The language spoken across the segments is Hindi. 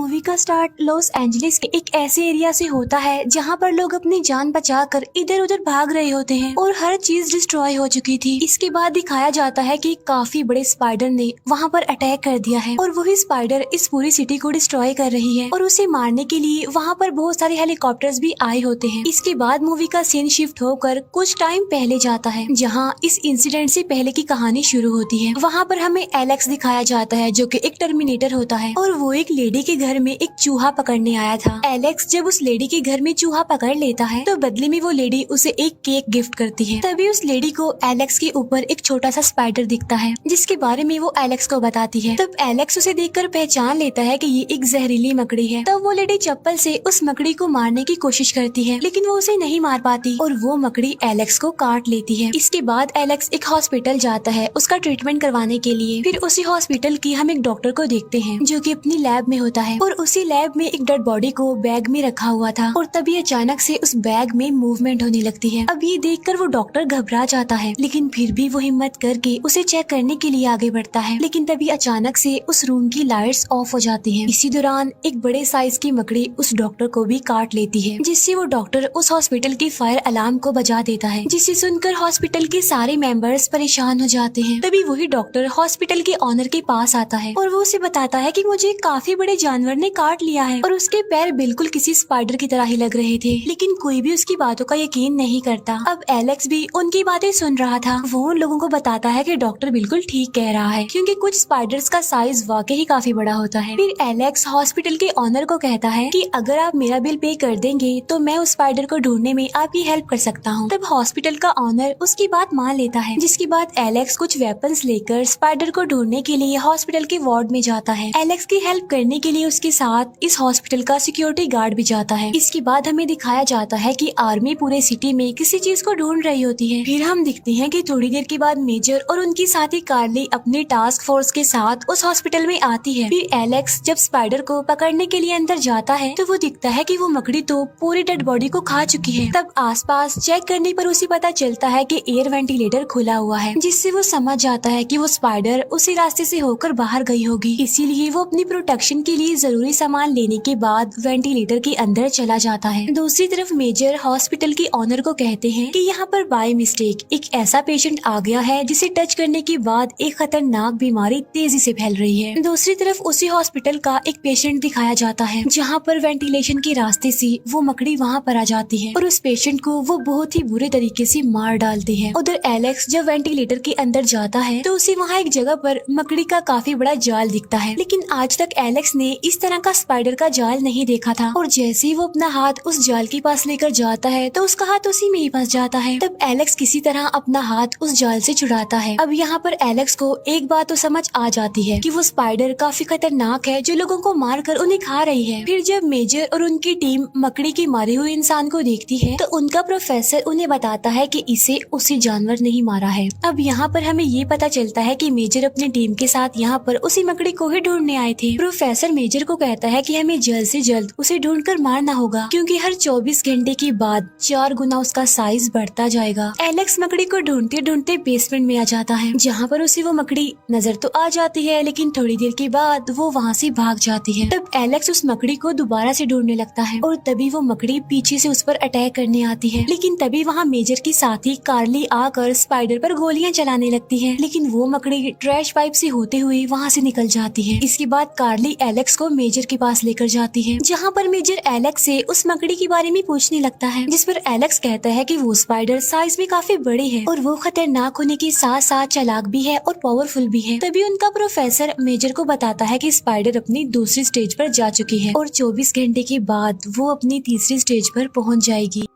मूवी का स्टार्ट लॉस एंजलिस के एक ऐसे एरिया से होता है जहाँ पर लोग अपनी जान बचाकर इधर उधर भाग रहे होते हैं और हर चीज डिस्ट्रॉय हो चुकी थी। इसके बाद दिखाया जाता है कि काफी बड़े स्पाइडर ने वहाँ पर अटैक कर दिया है और वही स्पाइडर इस पूरी सिटी को डिस्ट्रॉय कर रही है और उसे मारने के लिए वहाँ पर बहुत सारे हेलीकॉप्टर्स भी आए होते हैं। इसके बाद मूवी का सीन शिफ्ट होकर कुछ टाइम पहले जाता है जहाँ इस इंसिडेंट से पहले की कहानी शुरू होती है। वहाँ पर हमें एलेक्स दिखाया जाता है जो कि एक टर्मिनेटर होता है और वो एक लेडी के घर में एक चूहा पकड़ने आया था। एलेक्स जब उस लेडी के घर में चूहा पकड़ लेता है तो बदले में वो लेडी उसे एक केक गिफ्ट करती है। तभी उस लेडी को एलेक्स के ऊपर एक छोटा सा स्पाइडर दिखता है जिसके बारे में वो एलेक्स को बताती है। तब एलेक्स उसे देखकर पहचान लेता है कि ये एक जहरीली मकड़ी है। तब वो लेडी चप्पल से उस मकड़ी को मारने की कोशिश करती है लेकिन वो उसे नहीं मार पाती और वो मकड़ी एलेक्स को काट लेती है। इसके बाद एलेक्स एक हॉस्पिटल जाता है उसका ट्रीटमेंट करवाने के लिए। फिर उसी हॉस्पिटल की हम एक डॉक्टर को देखते हैं जो कि अपनी लैब में होता है और उसी लैब में एक डेड बॉडी को बैग में रखा हुआ था और तभी अचानक से उस बैग में मूवमेंट होने लगती है। अब ये देखकर वो डॉक्टर घबरा जाता है लेकिन फिर भी वो हिम्मत करके उसे चेक करने के लिए आगे बढ़ता है। लेकिन तभी अचानक से उस रूम की लाइट्स ऑफ हो जाती हैं। इसी दौरान एक बड़े साइज की मकड़ी उस डॉक्टर को भी काट लेती है जिससे वो डॉक्टर उस हॉस्पिटल की फायर अलार्म को बजा देता है जिसे सुनकर हॉस्पिटल के सारे मेंबर्स परेशान हो जाते हैं। तभी वही डॉक्टर हॉस्पिटल के ऑनर के पास आता है और वो उसे बताता है कि मुझे काफी बड़े जानवर ने काट लिया है और उसके पैर बिल्कुल किसी स्पाइडर की तरह ही लग रहे थे लेकिन कोई भी उसकी बातों का यकीन नहीं करता। अब एलेक्स भी उनकी बातें सुन रहा था। वो उन लोगों को बताता है कि डॉक्टर बिल्कुल ठीक कह रहा है क्योंकि कुछ स्पाइडर्स का साइज वाकई ही काफी बड़ा होता है। फिर एलेक्स हॉस्पिटल के ऑनर को कहता है कि अगर आप मेरा बिल पे कर देंगे तो मैं उस स्पाइडर को ढूंढने में आपकी हेल्प कर सकता हूँ। तब हॉस्पिटल का ऑनर उसकी बात मान लेता है जिसके बाद एलेक्स कुछ वेपन्स लेकर स्पाइडर को ढूंढने के लिए हॉस्पिटल के वार्ड में जाता है। एलेक्स की हेल्प करने के लिए उसके साथ इस हॉस्पिटल का सिक्योरिटी गार्ड भी जाता है। इसके बाद हमें दिखाया जाता है कि आर्मी पूरे सिटी में किसी चीज को ढूंढ रही होती है। फिर हम दिखते हैं कि थोड़ी देर के बाद मेजर और उनकी साथी कार्ली अपनी टास्क फोर्स के साथ उस हॉस्पिटल में आती है। फिर एलेक्स जब स्पाइडर को पकड़ने के लिए अंदर जाता है तो वो दिखता है कि वो मकड़ी तो पूरी डेड बॉडी को खा चुकी है। तब आसपास चेक करने पर उसे पता चलता है कि एयर वेंटिलेटर खुला हुआ है जिससे वो समझ जाता है कि वो स्पाइडर उसी रास्ते से होकर बाहर गई होगी। इसीलिए वो अपनी प्रोटेक्शन के लिए जरूरी सामान लेने के बाद वेंटिलेटर के अंदर चला जाता है। दूसरी तरफ मेजर हॉस्पिटल के ऑनर को कहते हैं कि यहाँ पर बाय मिस्टेक एक ऐसा पेशेंट आ गया है जिसे टच करने के बाद एक खतरनाक बीमारी तेजी से फैल रही है। दूसरी तरफ उसी हॉस्पिटल का एक पेशेंट दिखाया जाता है जहाँ पर वेंटिलेशन के रास्ते से वो मकड़ी वहाँ पर आ जाती है और उस पेशेंट को वो बहुत ही बुरे तरीके से मार डालती है। उधर एलेक्स जब वेंटिलेटर के अंदर जाता है तो उसे वहाँ एक जगह पर मकड़ी का काफी बड़ा जाल दिखता है लेकिन आज तक एलेक्स ने इस तरह का स्पाइडर का जाल नहीं देखा था और जैसे ही वो अपना हाथ उस जाल के पास लेकर जाता है तो उसका हाथ उसी में ही फंस जाता है। तब एलेक्स किसी तरह अपना हाथ उस जाल से छुड़ाता है। अब यहाँ पर एलेक्स को एक बात तो समझ आ जाती है कि वो स्पाइडर काफी खतरनाक है जो लोगों को मारकर उन्हें खा रही है। फिर जब मेजर और उनकी टीम मकड़ी के मारे हुए इंसान को देखती है तो उनका प्रोफेसर उन्हें बताता है कि इसे उसी जानवर ने ही मारा है। अब यहाँ पर हमें ये पता चलता है कि मेजर अपनी टीम के साथ यहाँ पर उसी मकड़ी को ही ढूंढने आए थे। प्रोफेसर मेजर को कहता है कि हमें जल्द से जल्द उसे ढूंढकर मारना होगा क्योंकि हर 24 घंटे के बाद 4 गुना उसका साइज बढ़ता जाएगा। एलेक्स मकड़ी को ढूंढते ढूंढते बेसमेंट में आ जाता है जहाँ पर उसे वो मकड़ी नजर तो आ जाती है लेकिन थोड़ी देर के बाद वो वहाँ से भाग जाती है। तब एलेक्स उस मकड़ी को दोबारा से ढूंढने लगता है और तभी वो मकड़ी पीछे से उस पर अटैक करने आती है लेकिन तभी वहाँ मेजर की साथी कार्ली आकर स्पाइडर पर गोलियां चलाने लगती है लेकिन वो मकड़ी ट्रैश पाइप से होते हुए वहाँ से निकल जाती है। इसके बाद कार्ली एलेक्स को मेजर के पास लेकर जाती है जहाँ पर मेजर एलेक्स से उस मकड़ी के बारे में पूछने लगता है जिस पर एलेक्स कहता है कि वो स्पाइडर साइज में काफी बड़ी है और वो खतरनाक होने के साथ साथ चालाक भी है और पावरफुल भी है। तभी उनका प्रोफेसर मेजर को बताता है कि स्पाइडर अपनी दूसरी स्टेज पर जा चुकी है और 24 घंटे के बाद वो अपनी तीसरी स्टेज पर पहुंच जाएगी।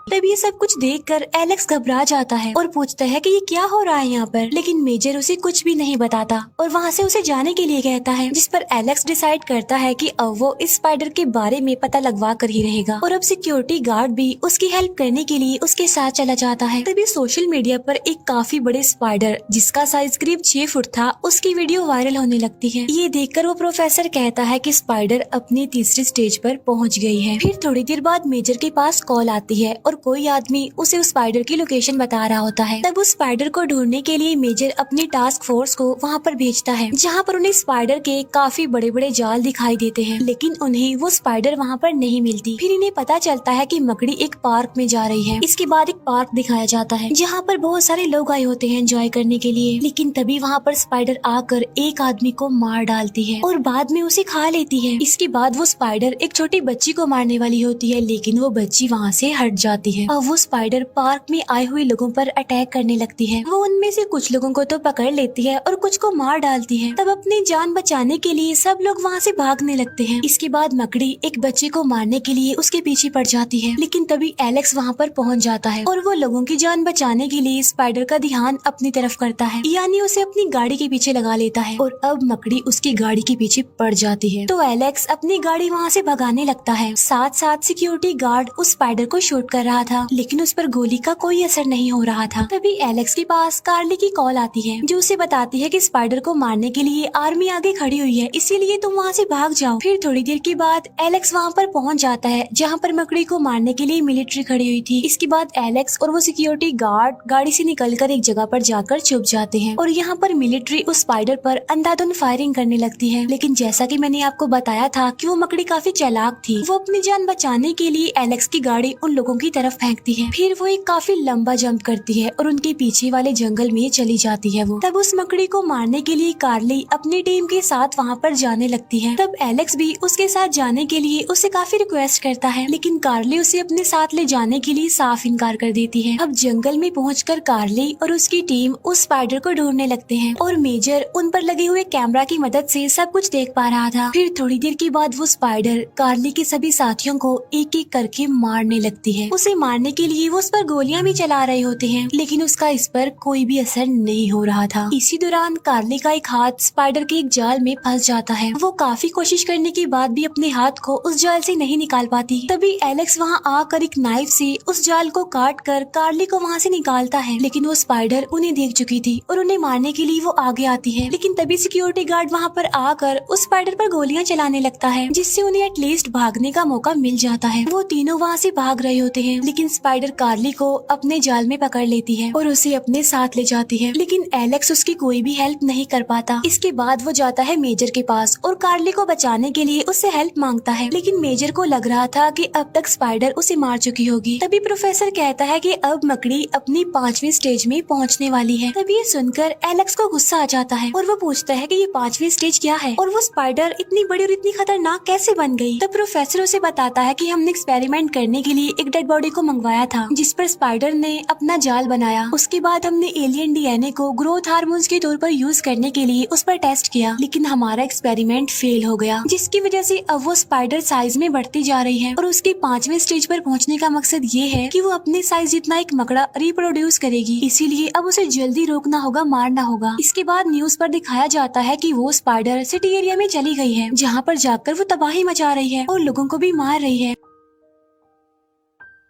तब ये सब कुछ देखकर एलेक्स घबरा जाता है और पूछता है कि ये क्या हो रहा है यहाँ पर, लेकिन मेजर उसे कुछ भी नहीं बताता और वहाँ से उसे जाने के लिए कहता है जिस पर एलेक्स डिसाइड करता है कि अब वो इस स्पाइडर के बारे में पता लगवा कर ही रहेगा और अब सिक्योरिटी गार्ड भी उसकी हेल्प करने के लिए उसके साथ चला जाता है। तभी सोशल मीडिया पर एक काफी बड़े स्पाइडर जिसका साइज करीब 6 फुट था उसकी वीडियो वायरल होने लगती है। ये देखकर वो प्रोफेसर कहता है कि स्पाइडर अपनी तीसरी स्टेज पर पहुँच गई है। फिर थोड़ी देर बाद मेजर के पास कॉल आती है और कोई आदमी उसे उस स्पाइडर की लोकेशन बता रहा होता है। तब उस स्पाइडर को ढूंढने के लिए मेजर अपनी टास्क फोर्स को वहाँ पर भेजता है, जहाँ पर उन्हें स्पाइडर के काफी बड़े बड़े जाल दिखाई देते हैं, लेकिन उन्हें वो स्पाइडर वहाँ पर नहीं मिलती। फिर इन्हें पता चलता है कि मकड़ी एक पार्क में जा रही है। इसके बाद एक पार्क दिखाया जाता है जहाँ पर बहुत सारे लोग आए होते हैं एंजॉय करने के लिए, लेकिन तभी वहाँ पर स्पाइडर आकर एक आदमी को मार डालती है और बाद में उसे खा लेती है। इसके बाद वो स्पाइडर एक छोटी बच्ची को मारने वाली होती है, लेकिन वो बच्ची वहाँ से हट जाती है और वो स्पाइडर पार्क में आए हुए लोगों पर अटैक करने लगती है। वो उनमें से कुछ लोगों को तो पकड़ लेती है और कुछ को मार डालती है। तब अपनी जान बचाने के लिए सब लोग वहाँ से भागने लगते हैं। इसके बाद मकड़ी एक बच्चे को मारने के लिए उसके पीछे पड़ जाती है, लेकिन तभी एलेक्स वहाँ पर पहुँच जाता है और वो लोगों की जान बचाने के लिए स्पाइडर का ध्यान अपनी तरफ करता है, यानी उसे अपनी गाड़ी के पीछे लगा लेता है और अब मकड़ी उसकी गाड़ी के पीछे पड़ जाती है। तो एलेक्स अपनी गाड़ी वहाँ से भगाने लगता है। साथ साथ सिक्योरिटी गार्ड उस स्पाइडर को शूट कर रहा था, लेकिन उस पर गोली का कोई असर नहीं हो रहा था। तभी एलेक्स के पास कार्ली की कॉल आती है, जो उसे बताती है कि स्पाइडर को मारने के लिए आर्मी आगे खड़ी हुई है, इसीलिए तुम वहाँ से भाग जाओ। फिर थोड़ी देर के बाद एलेक्स वहाँ पर पहुँच जाता है जहाँ पर मकड़ी को मारने के लिए मिलिट्री खड़ी हुई थी। इसके बाद एलेक्स और वो सिक्योरिटी गार्ड गाड़ी से निकलकर एक जगह पर जाकर छुप जाते हैं और यहाँ पर मिलिट्री उस स्पाइडर पर अंधाधुंध फायरिंग करने लगती है। लेकिन जैसा कि मैंने आपको बताया था कि वो मकड़ी काफी चालाक थी, वो अपनी जान बचाने के लिए एलेक्स की गाड़ी उन लोगों की तरफ फेंकती है। फिर वो एक काफी लंबा जंप करती है और उनके पीछे वाले जंगल में चली जाती है। वो तब उस मकड़ी को मारने के लिए कार्ली अपनी टीम के साथ वहाँ पर जाने लगती है। तब एलेक्स भी उसके साथ जाने के लिए उससे काफी रिक्वेस्ट करता है, लेकिन कार्ली उसे अपने साथ ले जाने के लिए साफ इनकार कर देती है। अब जंगल में पहुंचकर कार्ली और उसकी टीम उस स्पाइडर को ढूंढने लगते हैं और मेजर उन पर लगे हुए कैमरा की मदद से सब कुछ देख पा रहा था। फिर थोड़ी देर के बाद वो स्पाइडर कार्ली के सभी साथियों को एक एक करके मारने लगती है। उसे मारने के लिए वो उस पर गोलियां भी चला रहे होते हैं, लेकिन उसका इस पर कोई भी असर नहीं हो रहा था। इसी दौरान कार्ली का एक हाथ स्पाइडर के एक जाल में फंस जाता है। वो काफी कोशिश करने के बाद भी अपने हाथ को उस जाल से नहीं निकाल पाती। तभी एलेक्स वहाँ आकर एक नाइफ से उस जाल को काट कर कार्ली को वहाँ से निकालता है, लेकिन वो स्पाइडर उन्हें देख चुकी थी और उन्हें मारने के लिए वो आगे आती है। लेकिन तभी सिक्योरिटी गार्ड वहाँ पर आकर उस स्पाइडर पर गोलियां चलाने लगता है, जिससे उन्हें एटलीस्ट भागने का मौका मिल जाता है। वो तीनों वहाँ से भाग रहे होते हैं, लेकिन स्पाइडर कार्ली को अपने जाल में पकड़ लेती है और उसे अपने साथ ले जाती है, लेकिन एलेक्स उसकी कोई भी हेल्प नहीं कर पाता। इसके बाद वो जाता है मेजर के पास और कार्ली को बचाने के लिए उससे हेल्प मांगता है, लेकिन मेजर को लग रहा था कि अब तक स्पाइडर उसे मार चुकी होगी। तभी प्रोफेसर कहता है कि अब मकड़ी अपनी 5वीं स्टेज में पहुंचने वाली है। तभी ये सुनकर एलेक्स को गुस्सा आ जाता है और वो पूछता है कि ये 5वीं स्टेज क्या है और वो स्पाइडर इतनी बड़ी और इतनी खतरनाक कैसे बन गई। तब प्रोफेसर उसे बताता है कि हमने एक्सपेरिमेंट करने के लिए एक डेड बॉडी को मंगवाया था, जिस पर स्पाइडर ने अपना जाल बनाया। उसके बाद हमने एलियन डीएनए को ग्रोथ हार्मोन्स के तौर पर यूज करने के लिए उस पर टेस्ट किया, लेकिन हमारा एक्सपेरिमेंट फेल हो गया, जिसकी वजह से अब वो स्पाइडर साइज में बढ़ती जा रही है और उसके 5वें स्टेज पर पहुंचने का मकसद ये है कि वो अपने साइज जितना एक मकड़ा रिप्रोड्यूस करेगी। इसीलिए अब उसे जल्दी रोकना होगा, मारना होगा। इसके बाद न्यूज पर दिखाया जाता है कि वो स्पाइडर सिटी एरिया में चली गई है, जहाँ पर जाकर वो तबाही मचा रही है और लोगों को भी मार रही है।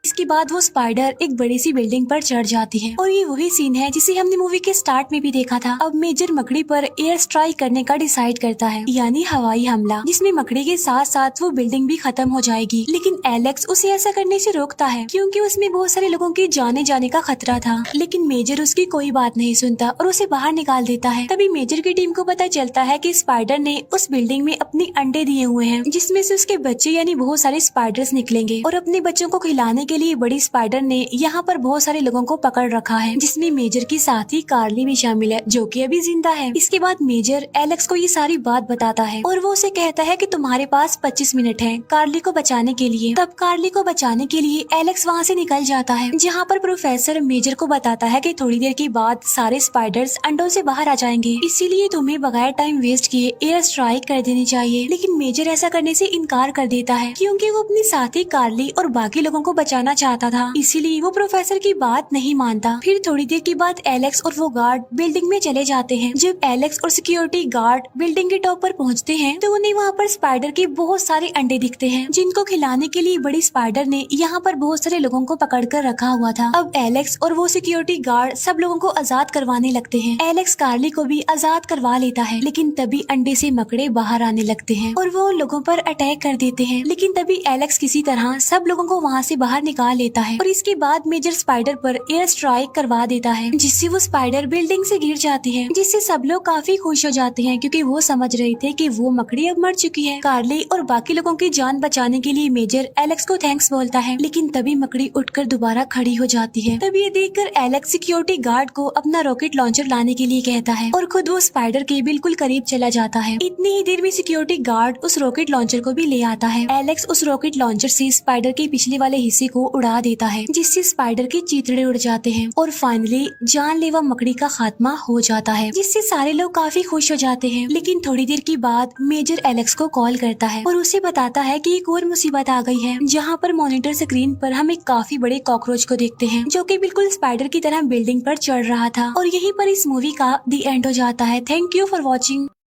इसके बाद वो स्पाइडर एक बड़ी सी बिल्डिंग पर चढ़ जाती है और ये वही सीन है जिसे हमने मूवी के स्टार्ट में भी देखा था। अब मेजर मकड़ी पर एयर स्ट्राइक करने का डिसाइड करता है, यानी हवाई हमला, जिसमें मकड़ी के साथ साथ वो बिल्डिंग भी खत्म हो जाएगी। लेकिन एलेक्स उसे ऐसा करने से रोकता है क्योंकि उसमें बहुत सारे लोगों के जाने का खतरा था। लेकिन मेजर उसकी कोई बात नहीं सुनता और उसे बाहर निकाल देता है। तभी मेजर की टीम को पता चलता है कि स्पाइडर ने उस बिल्डिंग में अपने अंडे दिए हुए हैं, जिसमें से उसके बच्चे यानी बहुत सारे स्पाइडर्स निकलेंगे और अपने बच्चों को खिलाने के लिए बड़ी स्पाइडर ने यहाँ पर बहुत सारे लोगों को पकड़ रखा है, जिसमें मेजर की साथी कार्ली भी शामिल है, जो कि अभी जिंदा है। इसके बाद मेजर एलेक्स को ये सारी बात बताता है और वो उसे कहता है कि तुम्हारे पास 25 मिनट है कार्ली को बचाने के लिए। तब कार्ली को बचाने के लिए एलेक्स वहाँ से निकल जाता है, जहाँ पर प्रोफेसर मेजर को बताता है कि थोड़ी देर के बाद सारे स्पाइडर्स अंडों से बाहर आ जाएंगे, इसीलिए तुम्हें बगैर टाइम वेस्ट किए एयर स्ट्राइक कर देनी चाहिए। लेकिन मेजर ऐसा करने से इनकार कर देता है क्योंकि वो अपनी साथी कार्ली और बाकी लोगों को बचाना चाहता था, इसीलिए वो प्रोफेसर की बात नहीं मानता। फिर थोड़ी देर के बाद एलेक्स और वो गार्ड बिल्डिंग में चले जाते हैं। जब एलेक्स और सिक्योरिटी गार्ड बिल्डिंग के टॉप पर पहुंचते हैं तो उन्हें वहाँ पर स्पाइडर के बहुत सारे अंडे दिखते हैं, जिनको खिलाने के लिए बड़ी स्पाइडर ने यहाँ पर बहुत सारे लोगों को पकड़ कर रखा हुआ था। अब एलेक्स और वो सिक्योरिटी गार्ड सब लोगों को आजाद करवाने लगते हैं। एलेक्स कार्ली को भी आजाद करवा लेता है, लेकिन तभी अंडे से मकड़े बाहर आने लगते हैं और वो लोगों पर अटैक कर देते हैं। लेकिन तभी एलेक्स किसी तरह सब लोगों को वहाँ से बाहर निकाल लेता है और इसके बाद मेजर स्पाइडर पर एयर स्ट्राइक करवा देता है, जिससे वो स्पाइडर बिल्डिंग से गिर जाती है, जिससे सब लोग काफी खुश हो जाते हैं क्योंकि वो समझ रहे थे कि वो मकड़ी अब मर चुकी है। कार्ली और बाकी लोगों की जान बचाने के लिए मेजर एलेक्स को थैंक्स बोलता है, लेकिन तभी मकड़ी उठकर दोबारा खड़ी हो जाती है। तभी ये देखकर एलेक्स सिक्योरिटी गार्ड को अपना रॉकेट लॉन्चर लाने के लिए कहता है और खुद वो स्पाइडर के बिल्कुल करीब चला जाता है। इतनी ही देर में सिक्योरिटी गार्ड उस रॉकेट लॉन्चर को भी ले आता है। एलेक्स उस रॉकेट लॉन्चर से स्पाइडर के पिछले वाले हिस्से को उड़ा देता है, जिससे स्पाइडर के चीथड़े उड़ जाते हैं और फाइनली जानलेवा मकड़ी का खात्मा हो जाता है, जिससे सारे लोग काफी खुश हो जाते हैं। लेकिन थोड़ी देर के बाद मेजर एलेक्स को कॉल करता है और उसे बताता है कि एक और मुसीबत आ गई है, जहाँ पर मॉनिटर स्क्रीन पर हम एक काफी बड़े कॉकरोच को देखते हैं जो कि बिल्कुल स्पाइडर की तरह बिल्डिंग पर चढ़ रहा था। और यहीं पर इस मूवी का द एंड हो जाता है। Thank you for watching.